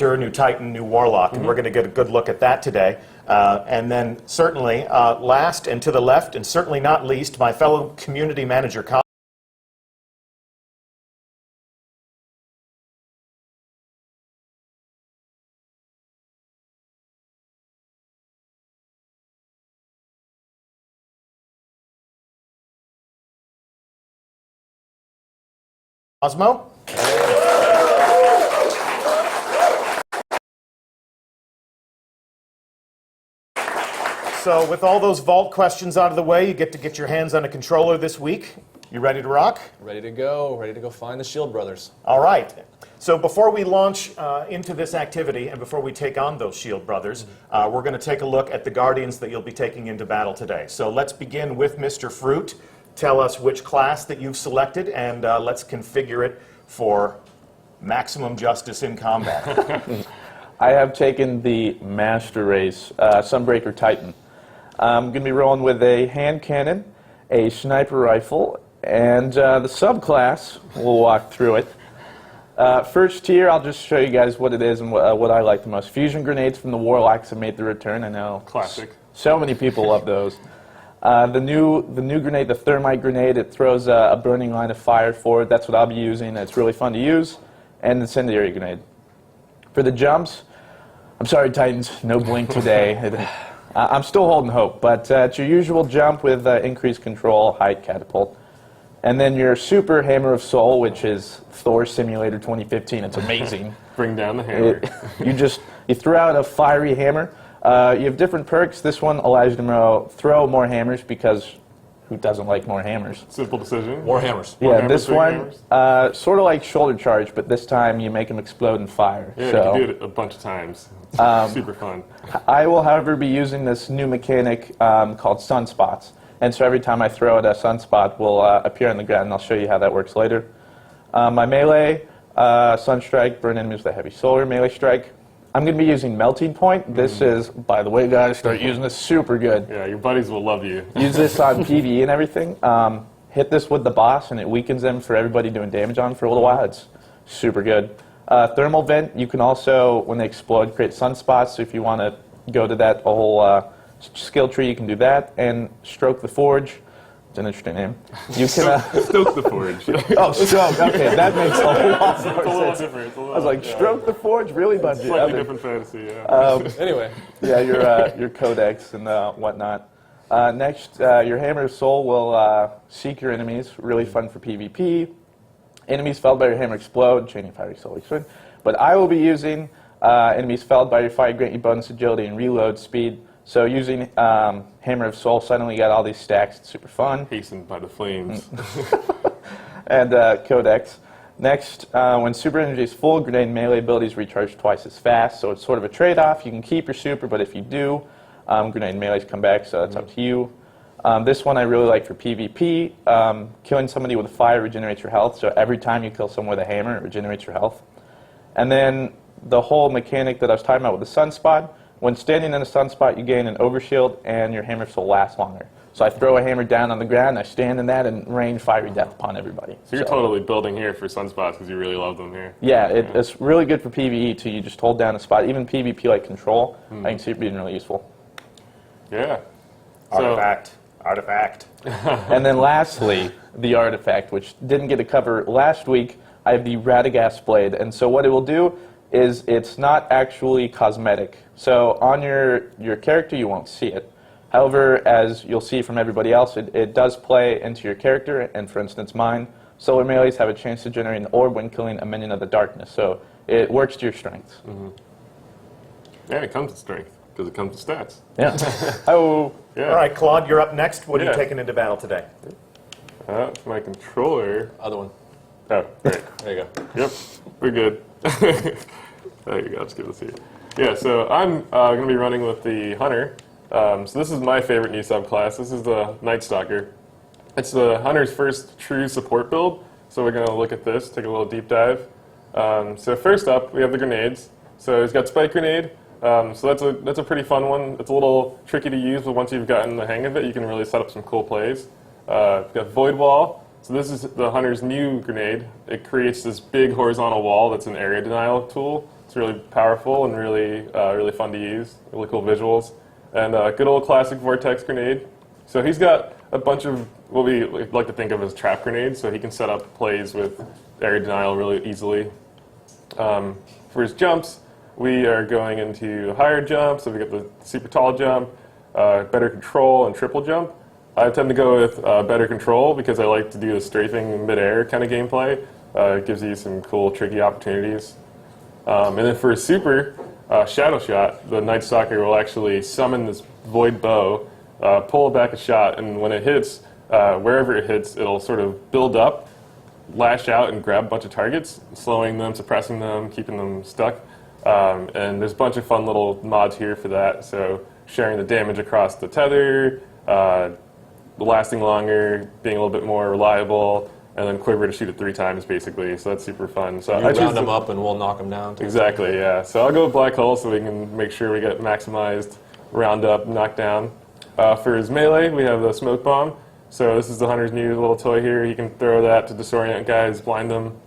Hunter, new Titan, new Warlock, and we're going to get a good look at that today. And then certainly last and to the left, and certainly not least, my fellow community manager, Cosmo. So with all those vault questions out of the way, you get to get your hands on a controller this week. You ready to rock? Ready to go find the Shield Brothers. All right. So before we launch into this activity and before we take on those Shield Brothers, we're going to take a look at the Guardians that you'll be taking into battle today. So let's begin with Mr. Fruit. Tell us which class that you've selected, and let's configure it for maximum justice in combat. I have taken the Master Race Sunbreaker Titan. I'm going to be rolling with a hand cannon, a sniper rifle, and the subclass. We'll walk through it. First tier, I'll just show you guys what it is and what I like the most. Fusion grenades from the Warlocks have made the return. I know. Classic. So many people love those. The new grenade, the thermite grenade, it throws a burning line of fire forward. That's what I'll be using. It's really fun to use. And the incendiary grenade. For the jumps, I'm sorry, Titans, no blink today. I'm still holding hope, but it's your usual jump with increased control, height, catapult. And then your super Hammer of Soul, which is Thor Simulator 2015. It's amazing. Bring down the hammer. You throw out a fiery hammer. You have different perks. This one allows you to throw more hammers because who doesn't like more hammers? Simple decision. More hammers. Yeah, hammers, this one, sort of like shoulder charge, but this time you make them explode in fire. Yeah, so, you can do it a bunch of times. It's super fun. I will, however, be using this new mechanic called sunspots. And so every time I throw it, a sunspot will appear on the ground, and I'll show you how that works later. My melee, Sunstrike, burn enemies with a heavy solar melee strike. I'm going to be using Melting Point. This is, by the way, guys, start using this super good. Yeah, your buddies will love you. Use this on PvE and everything. Hit this with the boss, and it weakens them for everybody doing damage on for a little while. It's super good. Thermal Vent, you can also, when they explode, create sunspots. So if you want to go to that whole skill tree, you can do that. And Stroke the Forge. It's an interesting name. You can Stoke the Forge. Oh, Stroke. Okay, that makes a lot It's a more little sense. different. I was like, Stroke the Forge, really, budget? Slightly different fantasy, yeah. Anyway. Yeah, your codex and whatnot. Next, your Hammer of Soul will seek your enemies. Really fun for PvP. Enemies felled by your hammer explode. Chaining fiery soul explode. But I will be using enemies felled by your fire grant you bonus agility and reload speed. So using Hammer of Soul, suddenly you got all these stacks. It's super fun. Hastened by the flames. And Codex. Next, when super energy is full, grenade and melee abilities recharge twice as fast. So it's sort of a trade-off. You can keep your super, but if you do, grenade and melees come back, so that's up to you. This one I really like for PvP. Killing somebody with fire regenerates your health. So every time you kill someone with a hammer, it regenerates your health. And then the whole mechanic that I was talking about with the sunspot. When standing in a sunspot, you gain an overshield, and your hammer will last longer. So I throw a hammer down on the ground, I stand in that, and rain fiery death upon everybody. So you're totally building here for sunspots because you really love them here. Yeah, it's really good for PvE too. You just hold down a spot. Even PvP like control, I can see it being really useful. Yeah. Artifact. And then lastly, the artifact, which didn't get a cover last week. I have the Radagast Blade, and so what it will do is it's not actually cosmetic. So on your character, you won't see it. However, as you'll see from everybody else, it does play into your character, and for instance mine, solar melees have a chance to generate an orb when killing a minion of the darkness, so it works to your strengths. Yeah, it comes to strength because it comes to stats. Yeah. Oh. Yeah. All right, Claude, you're up next. What are you Yeah. taking into battle today? For my controller. Other one. Oh, great. There you go. Yep, we're good. There you go, I'll just give this to you. Yeah, so I'm going to be running with the Hunter. So this is my favorite new subclass. This is the Night Stalker. It's the Hunter's first true support build. So we're going to look at this, take a little deep dive. So first up, we have the grenades. So he's got Spike Grenade. So that's a pretty fun one. It's a little tricky to use, but once you've gotten the hang of it, you can really set up some cool plays. We've got Void Wall. So this is the Hunter's new grenade. It creates this big horizontal wall that's an area denial tool. It's really powerful and really fun to use. Really cool visuals. And good old classic Vortex grenade. So he's got a bunch of what we like to think of as trap grenades, so he can set up plays with area denial really easily. For his jumps, we are going into higher jumps, so we get the super tall jump, better control, and triple jump. I tend to go with better control because I like to do the strafing mid-air kind of gameplay. It gives you some cool, tricky opportunities. And then for his super, Shadow Shot, the Night Stalker will actually summon this void bow, pull back a shot, and when it hits, wherever it hits, it'll sort of build up, lash out, and grab a bunch of targets, slowing them, suppressing them, keeping them stuck. And there's a bunch of fun little mods here for that. So sharing the damage across the tether, lasting longer, being a little bit more reliable, and then quiver to shoot it 3 times, basically. So that's super fun. So You round them up and we'll knock them down. Exactly, yeah. So I'll go with Black Hole so we can make sure we get maximized, round up, knock down. For his melee, we have the Smoke Bomb. So this is the Hunter's new little toy here. He can throw that to disorient guys, blind them.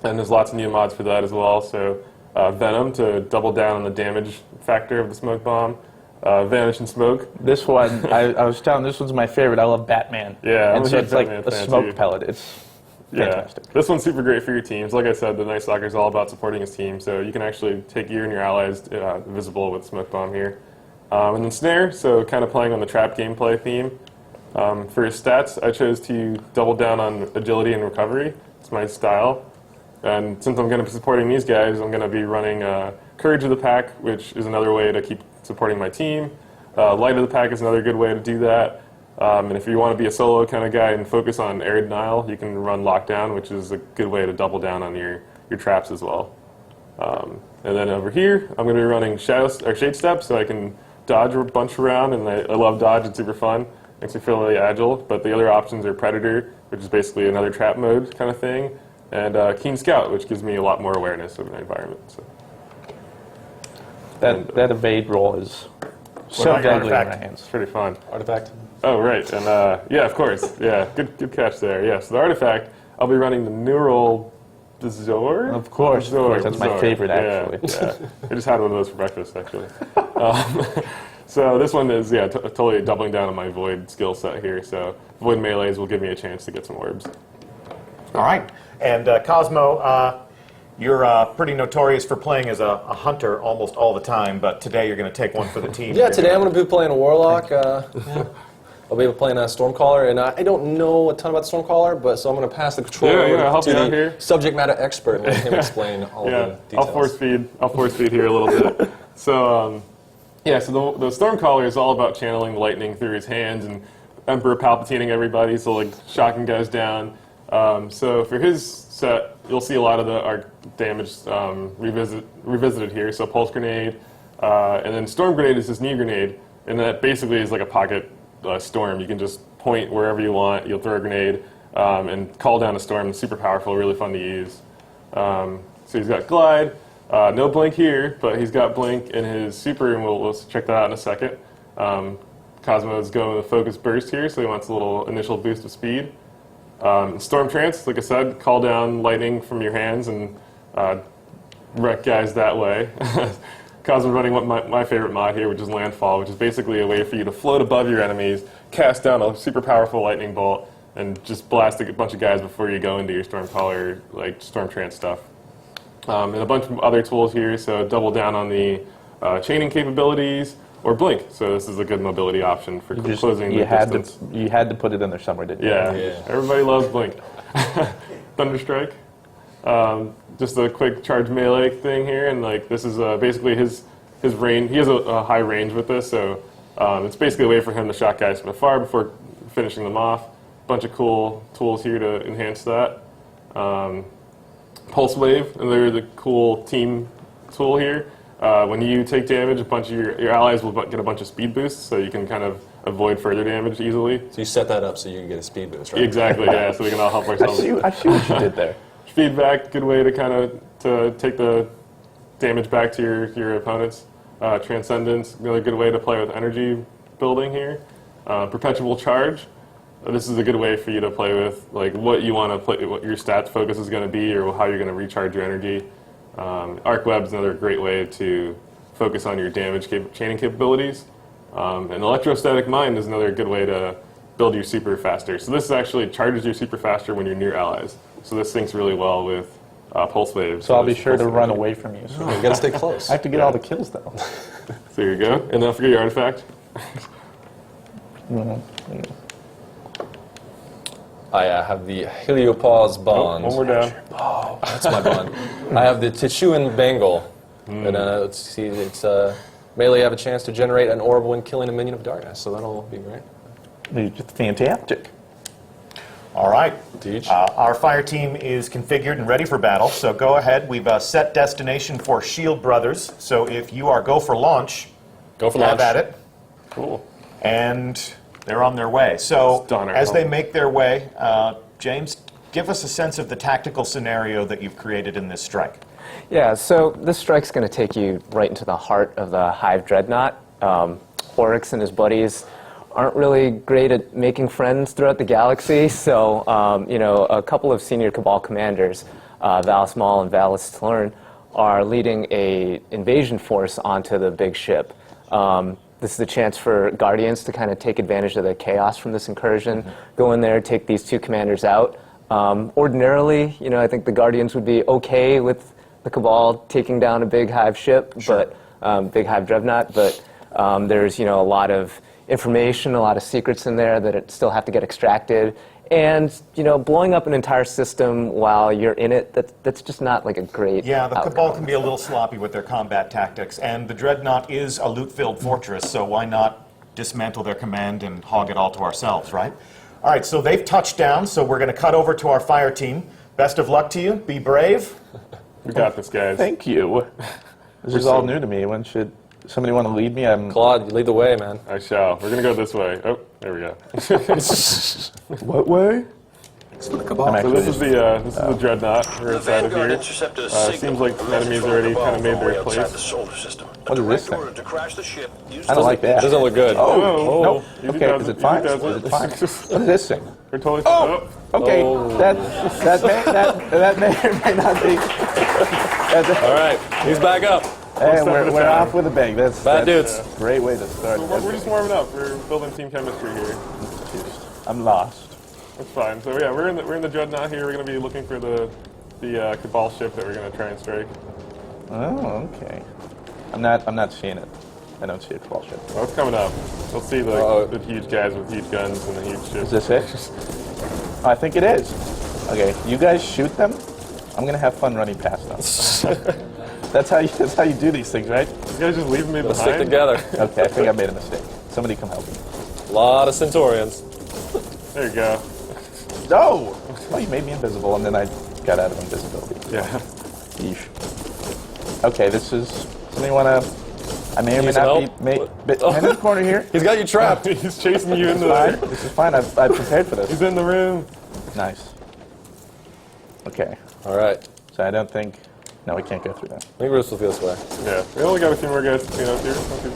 And there's lots of new mods for that as well. So Venom to double down on the damage factor of the Smoke Bomb. Vanish and Smoke. This one, I was telling, this one's my favorite. I love Batman. Yeah, I'm and a so huge it's like Batman a fan, smoke too. pellet. It's fantastic. Yeah, this one's super great for your teams. Like I said, the Night Stalker is all about supporting his team, so you can actually take you and your allies visible with Smoke Bomb here. And then Snare, so kind of playing on the trap gameplay theme. For his stats, I chose to double down on agility and recovery. It's my style. And since I'm going to be supporting these guys, I'm going to be running Courage of the Pack, which is another way to keep supporting my team. Light of the Pack is another good way to do that. And if you want to be a solo kind of guy and focus on area denial, you can run Lockdown, which is a good way to double down on your traps as well. And then over here, I'm going to be running Shade Step, so I can dodge a bunch around, and I love dodge. It's super fun. Makes me feel really agile. But the other options are Predator, which is basically another trap mode kind of thing, and Keen Scout, which gives me a lot more awareness of my environment. So. That evade roll is so about your deadly in my artifact? hands. It's pretty fun. Artifact. Oh, right. And yeah, of course. Yeah, good catch there. Yeah, so the artifact, I'll be running the Neural Bezoar. Of course, that's my favorite, actually. Yeah. I just had one of those for breakfast, actually. So this one is, totally doubling down on my Void skill set here. So Void melees will give me a chance to get some orbs. All right. And Cosmo, you're pretty notorious for playing as a hunter almost all the time, but today you're going to take one for the team. Yeah, today I'm going to be playing a Warlock. I'll be playing a Stormcaller, and I don't know a ton about Stormcaller, but so I'm going to pass the control I'll help to you out the here. subject matter expert and let him explain all the details. I'll force feed here a little bit. So so the Stormcaller is all about channeling lightning through his hands and Emperor Palpatining everybody, so like shocking guys down. So for his set, you'll see a lot of the arc damage revisited here. So Pulse Grenade, and then Storm Grenade is this new grenade, and that basically is like a pocket storm. You can just point wherever you want, you'll throw a grenade, and call down a storm. It's super powerful, really fun to use. So he's got Glide, no Blink here, but he's got Blink in his super, and we'll check that out in a second. Cosmo is going with Focus Burst here, so he wants a little initial boost of speed. Storm Trance, like I said, call down lightning from your hands and wreck guys that way. Cosmo's running my favorite mod here, which is Landfall, which is basically a way for you to float above your enemies, cast down a super powerful lightning bolt, and just blast a bunch of guys before you go into your Stormcaller, like Storm Trance stuff. And a bunch of other tools here, so double down on the chaining capabilities, or Blink. So this is a good mobility option for closing the distance. You had to put it in there somewhere, didn't you? Yeah. Everybody loves Blink. Thunderstrike. Just a quick charge melee thing here, and like this is basically his range. He has a high range with this, so it's basically a way for him to shock guys from afar before finishing them off. Bunch of cool tools here to enhance that. Pulse Wave, another the cool team tool here. When you take damage, a bunch of your allies will get a bunch of speed boosts, so you can kind of avoid further damage easily. So you set that up so you can get a speed boost, right? Exactly, yeah. So we can all help ourselves. I see what you did there. Feedback, good way to kind of to take the damage back to your opponents. Transcendence, another good way to play with energy building here. Perpetual Charge. This is a good way for you to play with like what you want to play, what your stats focus is going to be, or how you're going to recharge your energy. Arc Web's another great way to focus on your damage chaining capabilities. And Electrostatic Mind is another good way to build your super faster. So this actually charges your super faster when you're near allies. So this syncs really well with Pulse Wave. So I'll be sure to run away from you. So You gotta stay close. I have to get all the kills, though. So there you go. And don't forget your artifact. I have the Heliopause Bond. One more down. Oh, that's my bond. I have the Tichuan Bangle. And let's see, it's melee have a chance to generate an orb when killing a minion of darkness, so that'll be great. Just fantastic. All right. Teach. Our fire team is configured and ready for battle, so go ahead. We've set destination for Shield Brothers, so if you are go for launch, Go for have launch. at it. Cool. And they're on their way. So Donner. as they make their way, James, give us a sense of the tactical scenario that you've created in this strike. Yeah, so this strike's going to take you right into the heart of the Hive Dreadnaught. Oryx and his buddies aren't really great at making friends throughout the galaxy, so a couple of senior Cabal commanders, Valis Maul and Valis Tlern, are leading a invasion force onto the big ship. This is a chance for Guardians to kind of take advantage of the chaos from this incursion, go in there, take these two commanders out. Ordinarily, I think the Guardians would be okay with the Cabal taking down a big Hive ship, but big Hive Dreadnaught, but there's a lot of information, a lot of secrets in there that still have to get extracted. And, blowing up an entire system while you're in it, that's just not like a great Yeah, the outcome. Cabal can be a little sloppy with their combat tactics, and the Dreadnought is a loot-filled fortress, so why not dismantle their command and hog it all to ourselves, right? All right, so they've touched down, so we're going to cut over to our fire team. Best of luck to you. Be brave. We got this, guys. Thank you. This is all new to me. When should somebody want to lead me? Claude, you lead the way, man. I shall. We're going to go this way. Oh, there we go. What way? I'm So actually this is the Dreadnought. We're inside of here. Intercepted a Seems signal like from enemies from already above kind of made from their way outside place. the solar system. What is this Direct order thing? to crash the ship. Use I don't like that. Doesn't look good. Oh, nope. Easy Okay, does is it, it fine? easy does Is it. it fine? What is this thing? We're totally Okay, Oh. that may or may not be. All right, he's back up. Hey, step at a we're time. off with a bang. That's dudes. a great way to start. We're just warming up. We're building team chemistry here. I'm lost. That's fine. So yeah, we're in the Dreadnought here. We're going to be looking for the Cabal ship that we're going to try and strike. Oh, okay. I'm not seeing it. I don't see a Cabal ship. Well, it's coming up. We'll see the huge guys with huge guns and the huge ships. Is this it? I think it is. Okay, you guys shoot them. I'm gonna have fun running past them. That's how you do these things, right? You guys just leaving me Let's stick behind? together. Okay, I think I made a mistake. Somebody come help me. A lot of Centaurians. There you go. No! Oh, you made me invisible, and then I got out of invisibility. Yeah. Yeesh. Okay, this is. Somebody wanna? I may or may Need some not help? be. I'm in the corner here. He's got you trapped. He's chasing you into Fine. there. This is fine. I've prepared for He's this. in the room. Nice. Okay, All right. so I don't think. No, we can't go through that. I think we're supposed to go this way. Yeah. We only got a few more guys to clean up here. Not too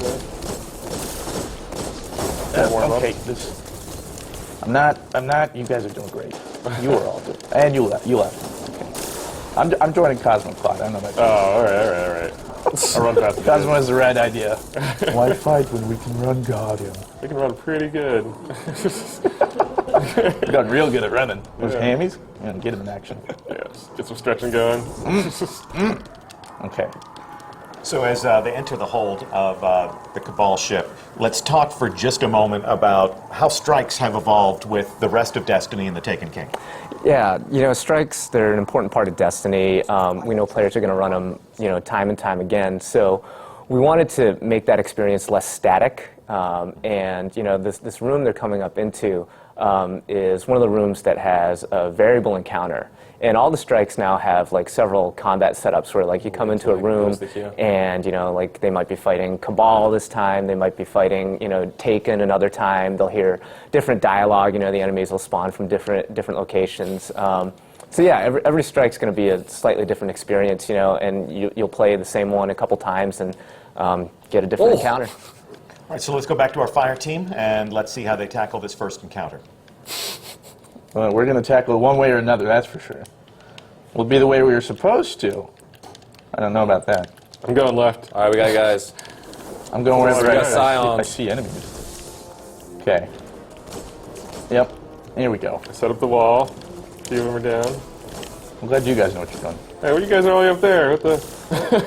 bad. Warm up. Okay, this. I'm not. You guys are doing great. You are all good, and you left. Okay. I'm joining Cosmo Cloud. I don't know about you. Oh, all right. I'll run past the Cosmo guys. has the right idea. Why fight when we can run Guardian? We can run pretty good. We got real good at running. Those Yeah. hammies, get him in action. Yeah, just get some stretching going. Okay. So as they enter the hold of the Cabal ship, let's talk for just a moment about how strikes have evolved with the rest of Destiny and the Taken King. Yeah, strikes, they're an important part of Destiny. We know players are going to run them, time and time again. So we wanted to make that experience less static. And, this room they're coming up into is one of the rooms that has a variable encounter. And all the strikes now have several combat setups where you come into a room and they might be fighting Cabal this time, they might be fighting Taken another time. They'll hear different dialogue. The enemies will spawn from different locations. So yeah, every strike's going to be a slightly different experience. And you'll play the same one a couple times and get a different encounter. All right, so let's go back to our fire team and let's see how they tackle this first encounter. Well, we're going to tackle it one way or another, that's for sure. We'll be the way we were supposed to. I don't know about that. I'm going left. All right, we got guys. I'm going wherever we I got see, scions. I see enemies. Okay. Yep. Here we go. I set up the wall. A few of them are down. I'm glad you guys know what you're doing. Hey, what are you guys are all the way up there? What the?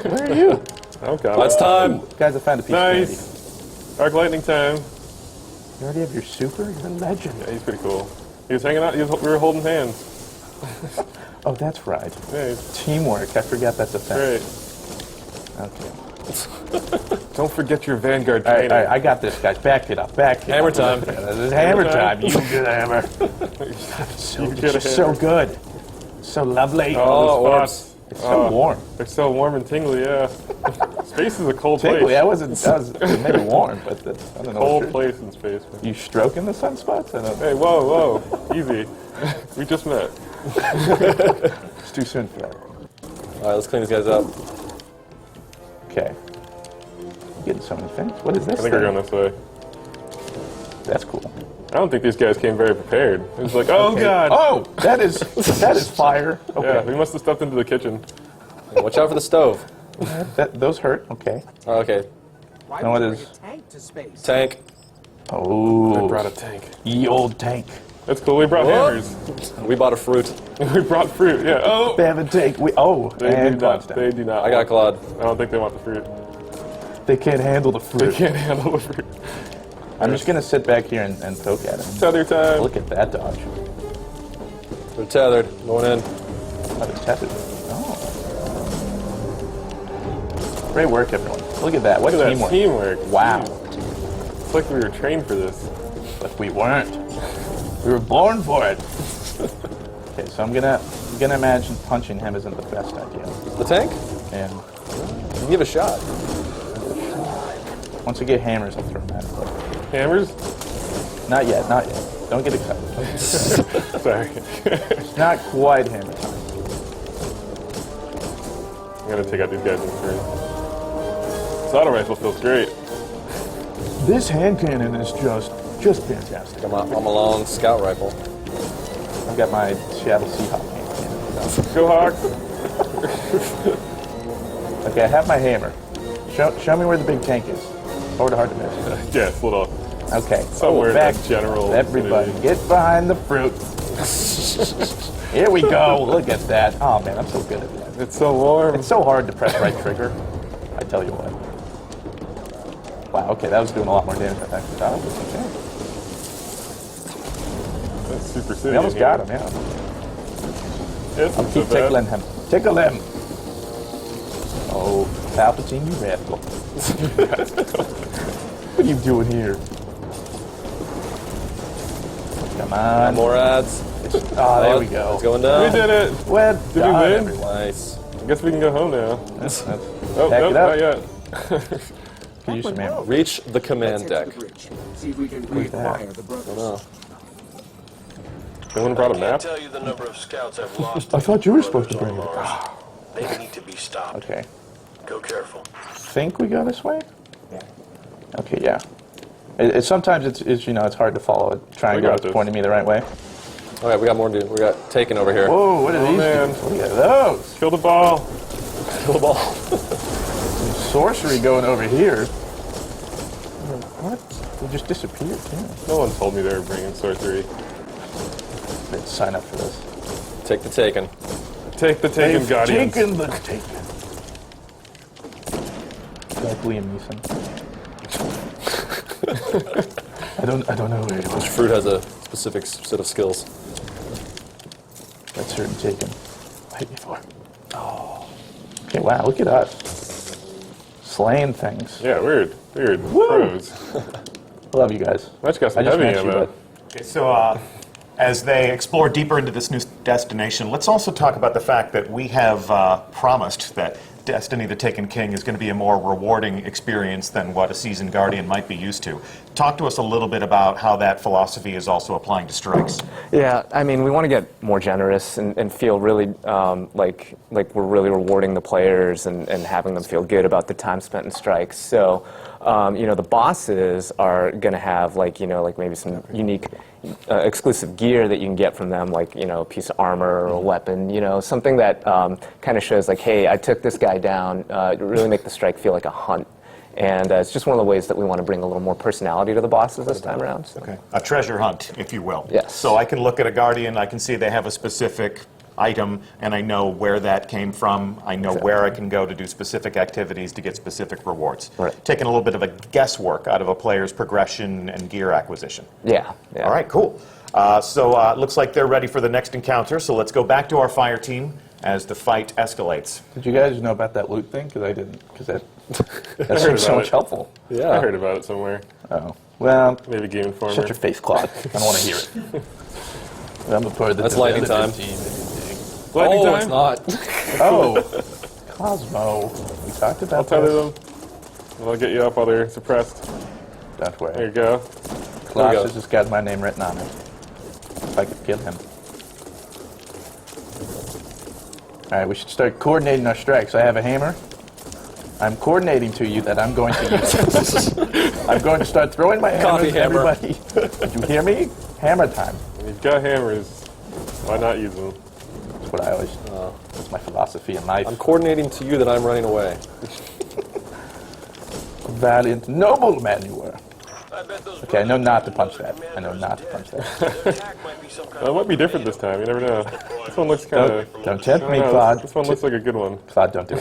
Where are you? Oh, God. It's time. You guys have found a piece of candy. Nice. Arc lightning time. You already have your super? You're a legend. Yeah, he's pretty cool. He was hanging out. We were holding hands. Oh, that's right. Yeah, he's Teamwork. I forgot that's a thing. great. Okay. Don't forget your Vanguard All right, training. I got this, guys. Back it up. Back it Hammer up. time. This is hammer time. You get a hammer. You It's get a just so hammer. good. So lovely. Oh, Oh, those spots. It's so warm. They're so warm and tingly, yeah. Space is a cold Tickly. place. That was maybe warm, but I don't know. Cold what's place in space. Man. You stroking the sunspots? I don't know. Hey, whoa. Easy. We just met. It's too soon for that. All right, let's clean these guys up. Okay. You're getting so many things. What is this I think we're thing? going this way. That's cool. I don't think these guys came very prepared. It was like, oh, Okay. God. Oh, that is fire. Okay. Yeah, we must have stepped into the kitchen. Watch out for the stove. Those hurt. Okay. Oh, okay, Why Now what would you is- bring a tank to space? tank. We Oh, brought a tank. ye old tank. That's cool. We brought Whoop. hammers. We bought a fruit. We brought fruit. Yeah. Oh. They have a tank. They and do Claude's not. down. They do not. I got Claude. I don't think they want the fruit. They can't handle the They fruit. can't handle the fruit. I'm just gonna sit back here and poke at him. Tether time. Look at that dodge. They're tethered. Going in. Oh, they're tethered. Oh. Great work, everyone. Look at that. What Look at teamwork. that teamwork. Wow. It's like we were trained for this. But we weren't. We were born for it. Okay, so I'm gonna imagine punching him isn't the best idea. The tank? And You can give it a shot. once I get hammers, I'll throw them at him. Hammers? Not yet, not yet. Don't get excited. Sorry. It's not quite hammer time. I'm gonna take out these guys in turn. This auto rifle feels great. This hand cannon is just fantastic. I'm a long scout rifle. I've got my Seattle Seahawk hand cannon. Go Hawks. Okay, I have my hammer. Show me where the big tank is. Hard to miss. Yeah, it's a little Okay. somewhere in back. that general Everybody, vicinity. get behind the fruit. Here we go. Look at that. Oh man, I'm so good at that. It's so warm. It's so hard to press right trigger. I tell you what. Wow. Okay, that was doing a lot more damage than I actually thought it was. Okay. That's super city. We almost in got here. him. Yeah. Yeah, it's not so Keep bad. tickling him. Tickle him. Oh, Palpatine, you rascal. What are you doing here? Come on. More ads. Oh, there we go. It's going We down. did it. Well we done, win? everyone. Nice. I guess we can go home now. Oh, Pack nope, it up. not yet. Could use some ammo. Reach the command Let's head deck. to the bridge. See if we can Who's that? reacquire the brothers. Oh. Anyone brought a Can't map? tell you the number of scouts I've lost. I thought you were supposed to bring it. They need to be stopped. Okay. Go careful. Think we go this way? Okay, yeah. Sometimes it's it's hard to follow a triangle got that's this. pointing me the right way. All right, we got more to do. We got taken over here. Whoa, what are Oh, these? man. things? Look at those. Kill the ball. Kill the ball. Some sorcery going over here. What? They just disappeared, too. No one told me they were bringing sorcery. Let's sign up for this. Take the taken. Take the Taken They've Guardians. taken the taken. Like Liam Neeson. I don't know where it was. Fruit has a specific set of skills. That's certain taken. Right before. Oh. Okay, wow, look at us. Slaying things. Yeah, weird. Pros. I love you guys. I just got I some just heavy met you, ammo. but Okay, so as they explore deeper into this new destination, let's also talk about the fact that we have promised that Destiny the Taken King is going to be a more rewarding experience than what a seasoned Guardian might be used to. Talk to us a little bit about how that philosophy is also applying to strikes. Yeah, I mean, we want to get more generous and feel really like we're really rewarding the players and having them feel good about the time spent in strikes. So The bosses are going to have like maybe some unique exclusive gear that you can get from them, like a piece of armor or a weapon, something that kind of shows like, hey, I took this guy down. Really make the strike feel like a hunt. And it's just one of the ways that we want to bring a little more personality to the bosses this time around. So. Okay. A treasure hunt, if you will. Yes. So I can look at a Guardian, I can see they have a specific item, and I know where that came from. I know where I can go to do specific activities to get specific rewards. Right. Taking a little bit of a guesswork out of a player's progression and gear acquisition. Yeah. All right, cool. So it looks like they're ready for the next encounter, so let's go back to our fire team as the fight escalates. Did you guys know about that loot thing? Because I didn't. Because that heard seems so about much it. helpful. Yeah. I heard about it somewhere. Oh. Well, Maybe Game Informer. shut your face, Claude. I don't want to hear it. I'm a part of the That's lightning development time. team. Lightning Oh, time? it's not. Oh, Cosmo. We talked about I'll tether this. them. And I'll get you up while they're suppressed. Don't There you worry. go. Colossus has got my name written on it. If I could kill him. All right, we should start coordinating our strikes. I have a hammer. I'm coordinating to you that I'm going to use it. I'm going to start throwing my Coffee hammers at hammer. everybody. Did you hear me? Hammer time. When you've got hammers, why not use them? That's what I always. That's my philosophy in life. I'm coordinating to you that I'm running away. Valiant, noble man you were. I bet those Okay, I know brothers not to know punch that that. man I know was not to dead. punch that. Their attack might be some kind It might be different this time. You never know. This one looks kind of. Don't tempt me, Claude. This one looks like a good one. Claude, don't do it.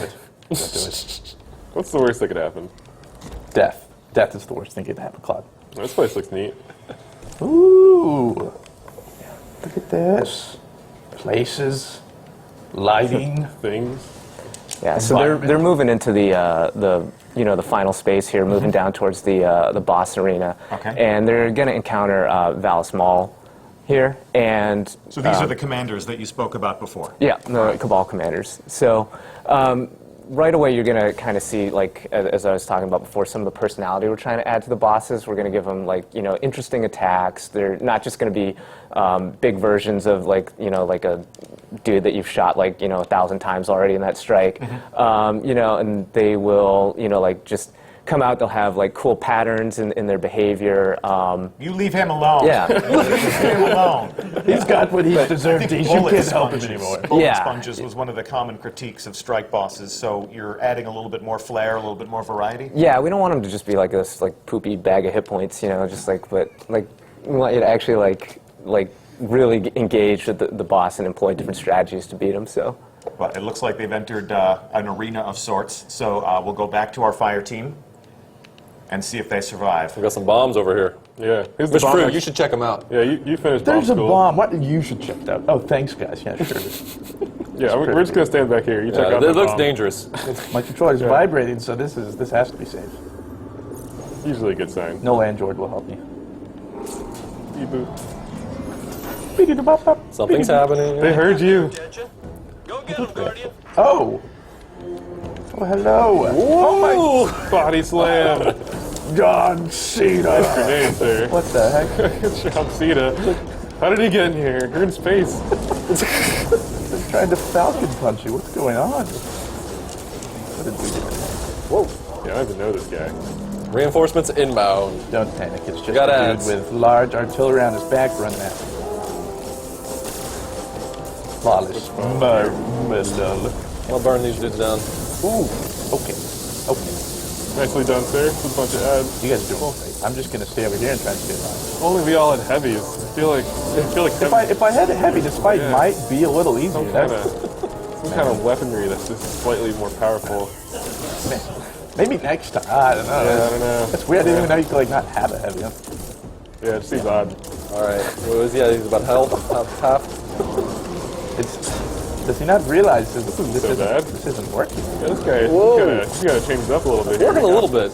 Don't do it. What's the worst that could happen? Death. Death is the worst thing that could happen, Claude. This place looks neat. Ooh. Look at this. Places. Lighting. Things. Yeah, so they're moving into the final space here, moving down towards the boss arena, Okay. and they're going to encounter Valis Maul here, and So these are the commanders that you spoke about before. yeah, the Cabal commanders. So right away, you're going to kind of see, like as I was talking about before, some of the personality we're trying to add to the bosses. We're going to give them interesting attacks. They're not just going to be big versions of like a dude that you've shot 1,000 times already in that strike. And they will just come out. They'll have like cool patterns in their behavior. You leave him alone. Yeah. You leave him alone. He's got what he's deserved. You Bullet can't help him sponges. anymore. Bullet Yeah. sponges was one of the common critiques of strike bosses, so you're adding a little bit more flair, a little bit more variety. Yeah, we don't want them to just be like this poopy bag of hit points, but we want you to actually like really engage with the boss and employ different strategies to beat him. So But it looks like they've entered an arena of sorts, so we'll go back to our fire team and see if they survive. We got some bombs over here. Yeah. Here's the Mr. bomb. Fruit, you should check them out. Yeah, you finished bomb There's a school. bomb. What? You should check that out. Oh, thanks, guys. Yeah, sure. Yeah, we're just gonna stand back here. You check Yeah, out it the looks bomb. dangerous. My controller's vibrating, so this has to be safe. Usually a good sign. No Android will help you. Reboot. Something's happening. They heard you. Attention. Go get him, Guardian. Oh. Oh, hello. Oh, body slam. my John Cena. Grenade, sir. What the heck? John Cena. How did he get in here? You're in space. They're trying to Falcon punch you. What's going on? What did we do? Whoa. Yeah, I don't even know this guy. Reinforcements inbound. Don't panic. It's just Got a ads. dude with large artillery on his back running at me. Flawless. Marmalade. I'll burn these dudes down. Ooh. Okay. Okay. Nicely done, sir. With a bunch of ads. You guys are doing great. I'm just gonna stay over here and try to stay alive. Only we all had heavies. I feel like If I had a heavy, this fight Yeah. might be a little easier. some kind of weaponry that's just slightly more powerful. Maybe next time. I don't know. Yeah, I don't know. That's weird. I didn't even know you could not have a heavy. Yeah, it seems odd. All right. What was he? Yeah, he's about half. Does he not realize this isn't so bad. This isn't working? Yeah, this guy, Whoa. you gotta change it up a little bit. Working a little bit.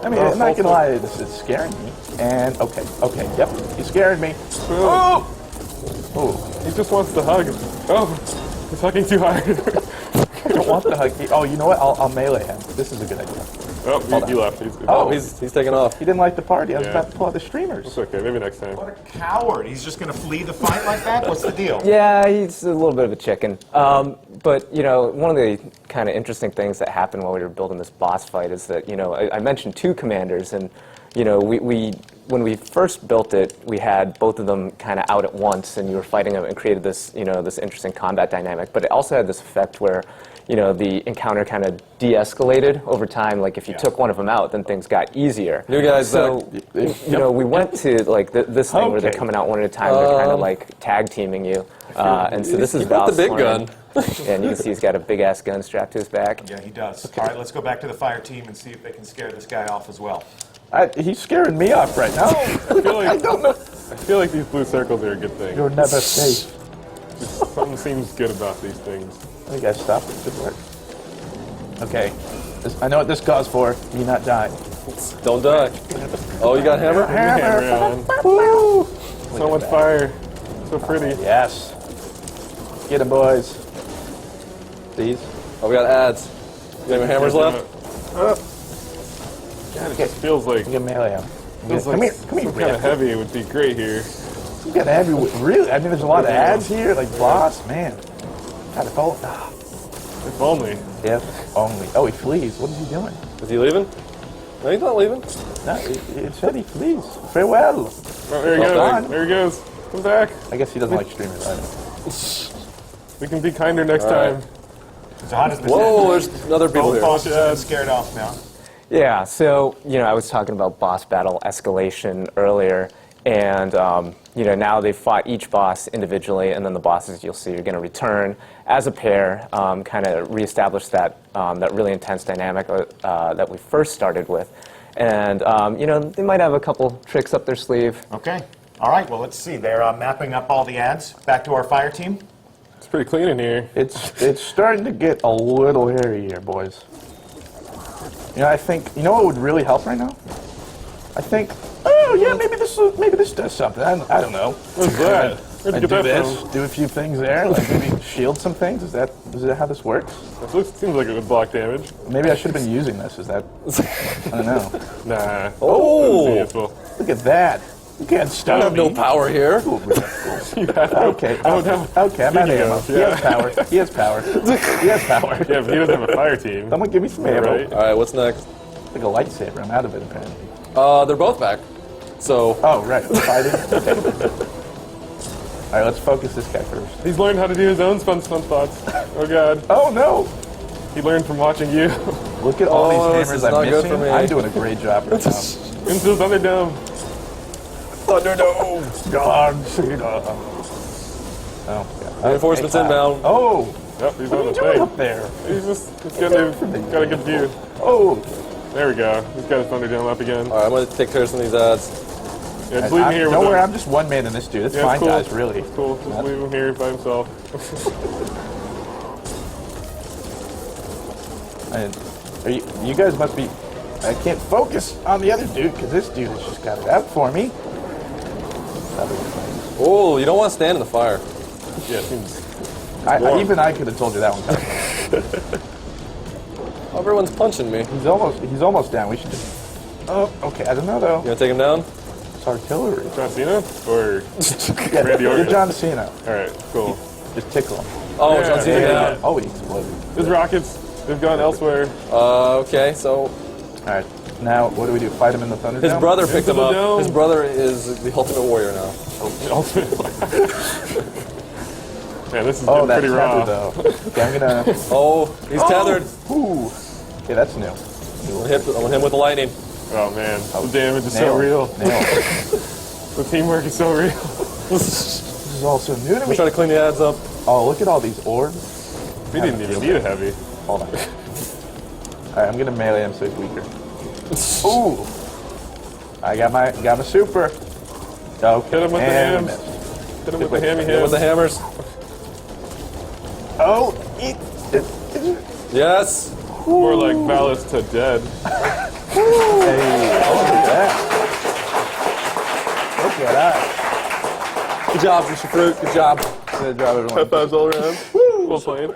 I mean, I'm not gonna lie. This is scaring me. And okay, yep, he's scaring me. Oh! Oh, He just wants to hug. Oh, he's hugging too hard. don't want the hug. Oh, you know what? I'll melee him. This is a good idea. Oh, Hold he left. He's, Oh. He's taking off. He didn't like the party. I was Yeah. about to pull out the streamers. It's okay. Maybe next time. What a coward. He's just going to flee the fight like that? What's the deal? Yeah, he's a little bit of a chicken. But, you know, one of the kind of interesting things that happened while we were building this boss fight is that, you know, I mentioned two commanders, and, you know, when we first built it, we had both of them kind of out at once, and you were fighting them and created this, you know, this interesting combat dynamic. But it also had this effect where, you know, the encounter kind of de-escalated over time. Like, if you took one of them out, then things got easier. You guys, So, you know, we went to, like, this thing where they're Okay. coming out one at a time. They're kind of, like, tag-teaming you. And so this is you got the big Val's gun. Yeah, and you can see he's got a big-ass gun strapped to his back. Yeah, he does. All right, let's go back to the fire team and see if they can scare this guy off as well. He's scaring me off right now. I don't know. I feel like these blue circles are a good thing. You're never safe. Something seems good about these things. You guys stop. Good work. Okay. I know what this calls for. You not die. Don't die. Oh, you got hammer? Hammer on. Woo! So much fire. So pretty. Yes. Get 'em, boys. These. Oh, we got ads. You got any hammers left? God, it just feels like, You can melee him. feels Come like here. Come here, some kind of Rick. heavy would be great here. You got heavy. Really? I mean, there's a lot of ads here. Like, boss, man. God, if all. If only. If only. Oh, he flees. What is he doing? Is he leaving? No, he's not leaving. No, it said he flees. Farewell. Oh, there he Well goes. done. There he goes. Come back. I guess he doesn't like streamers either. We can be kinder next All right. time. So how does this Whoa, end? there's another people Both here. bosses have been scared off now. Yeah, so, you know, I was talking about boss battle escalation earlier, and, you know, now they've fought each boss individually, and then the bosses you'll see are going to return as a pair, kind of reestablish that, that really intense dynamic that we first started with. And, you know, they might have a couple tricks up their sleeve. Okay. All right, well, let's see. They're mapping up all the ads. Back to our fire team. It's pretty clean in here. It's starting to get a little hairy here, boys. You know, I think, you know what would really help right now? I think, oh yeah, maybe this does something. I don't know. What's that? Where'd I you do get that this, from? do a few things there, like maybe shield some things. Is that how this works? Seems like it would block damage. Maybe I should have been using this. Is that? I don't know. Nah. Oh! It's useful. Look at that. You can't stun I have me. no power here. Okay. Okay, I'm out of You ammo. go, He has power. He has power. He has power. Yeah, but he doesn't have a fire team. Someone give me some ammo. Right. All right, what's next? Like a lightsaber. I'm out of it apparently. They're both back. So, Oh, right. Fighting. Okay. All right, let's focus this guy first. He's learned how to do his own stun spots. Oh god. Oh no! He learned from watching you. Look at all Oh, these this hammers is I'm not good missing. for me. I'm doing a great job right now. Into the Thunderdome. Thunderdome. God, Cena. Oh, yeah. Reinforcements Hey, inbound. Oh, Yep, he's what on are you the doing thing. up there? He's got a good view. Oh, There we go. He's got his Thunderdome up again. All right, I'm going to take care of some of these ads. Yeah, just leave him here with don't worry, him. I'm just one man in this dude. It's Yeah, fine, cool. guys, really. It's cool. Just leave him here by himself. And you guys must be. I can't focus on the other dude because this dude has just got it out for me. Oh, you don't want to stand in the fire. Yeah, it seems Even I could have told you that one coming. Everyone's punching me. He's almost down. We should just. Oh, okay. I don't know though. You going to take him down? It's artillery. John Cena or Yeah, Randy you're Orton. John Cena. All right, cool. Just tickle him. Oh, Yeah, John Cena yeah, down. yeah. Oh, he exploded. His rockets, they've gone elsewhere. Okay, so All right. Now, what do we do? Fight him in the Thunderdome? his brother picked Into him the up. dome. His brother is the ultimate warrior now. Man, this is Oh, getting that's pretty tethered raw. though. Okay, I'm gonna. Oh, he's tethered. Ooh. Okay, that's new. I'm gonna hit him with the lightning. Oh man, the damage is so Nailed. real. Nailed. The teamwork is so real. This is also new to I'm me. trying to clean the ads up. Oh, look at all these orbs. We didn't even need a heavy. Hold on. All right, I'm gonna melee him so he's weaker. Ooh. I got my super. Okay. Hit him with the and hams. missed. Hit him with the hammy Hit with the hands. hammers. Oh, Yes. More like Valis to dead. hey, oh, look at that. Look at that. Good job, Mr. Fruit. Good job. Good job, everyone. High fives all around. Well played.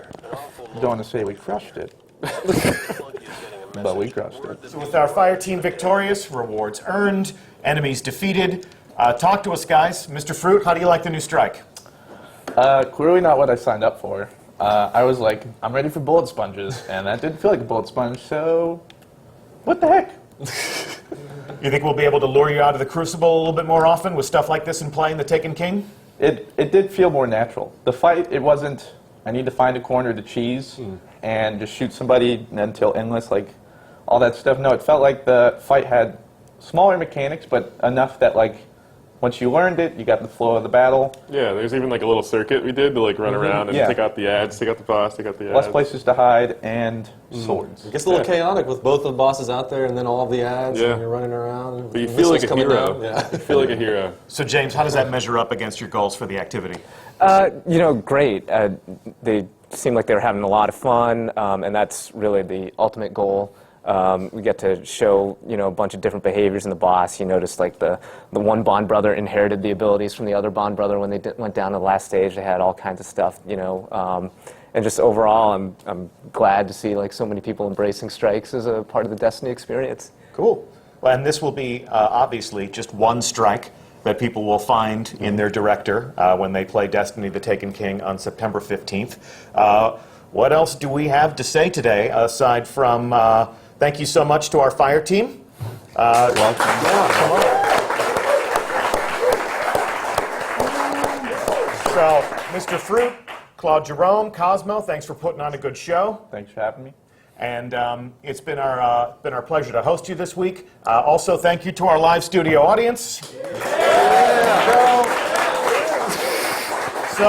don't want to say we crushed it, but we crushed it. So with our fire team victorious, rewards earned, enemies defeated. Talk to us, guys. Mr. Fruit, how do you like the new strike? Clearly not what I signed up for. I was like, I'm ready for bullet sponges, and that didn't feel like a bullet sponge, so what the heck? You think we'll be able to lure you out of the Crucible a little bit more often with stuff like this in play in the Taken King? It did feel more natural. The fight, it wasn't, I need to find a corner to cheese and just shoot somebody until endless, like all that stuff. No, it felt like the fight had smaller mechanics, but enough that like once you learned it, you got the flow of the battle. Yeah, there's even like a little circuit we did to like run around and Yeah. take out the ads, take out the boss, take out the ads. Less places to hide and swords. It gets a little chaotic with both of the bosses out there and then all of the ads Yeah. and you're running around. But you feel like a coming hero. down. Yeah. You feel like a hero. So James, how does that measure up against your goals for the activity? Great. They seemed like they were having a lot of fun, and that's really the ultimate goal. We get to show, a bunch of different behaviors in the boss. You notice, like, the one Bond brother inherited the abilities from the other Bond brother when they went down to the last stage. They had all kinds of stuff, and just overall, I'm glad to see, like, so many people embracing strikes as a part of the Destiny experience. Cool. Well, and this will be obviously just one strike that people will find in their director when they play Destiny: The Taken King on September 15th. What else do we have to say today aside from thank you so much to our fire team? So, Mr. Fruit, Claude Jerome, Cosmo, thanks for putting on a good show. Thanks for having me. And it's been our pleasure to host you this week. Also, thank you to our live studio audience. So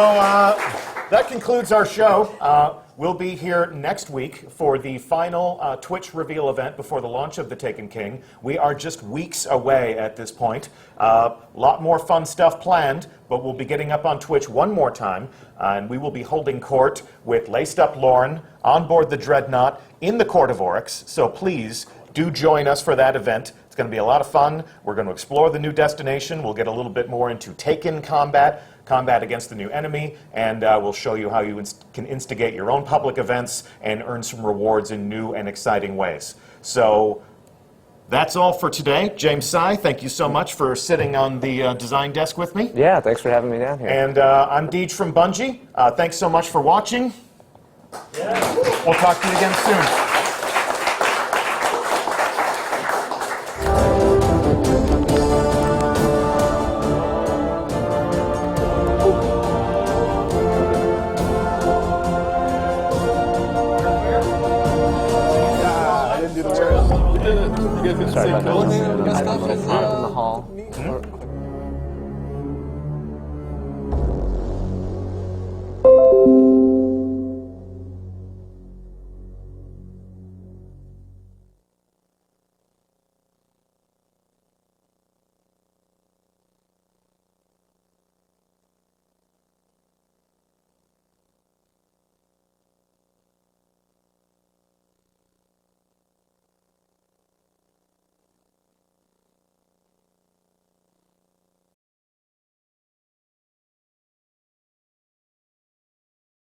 that concludes our show. We'll be here next week for the final Twitch reveal event before the launch of The Taken King. We are just weeks away at this point. A lot more fun stuff planned, but we'll be getting up on Twitch one more time, and we will be holding court with Laced Up Lauren on board the Dreadnaught in the Court of Oryx. So please do join us for that event. It's going to be a lot of fun. We're going to explore the new destination. We'll get a little bit more into Taken combat against the new enemy, and we'll show you how you can instigate your own public events and earn some rewards in new and exciting ways. So that's all for today. James Sy, thank you so much for sitting on the design desk with me. Yeah, thanks for having me down here. And I'm Deej from Bungie. Thanks so much for watching. We'll talk to you again soon. You guys get to Sorry see about that. Bill in the In the hall.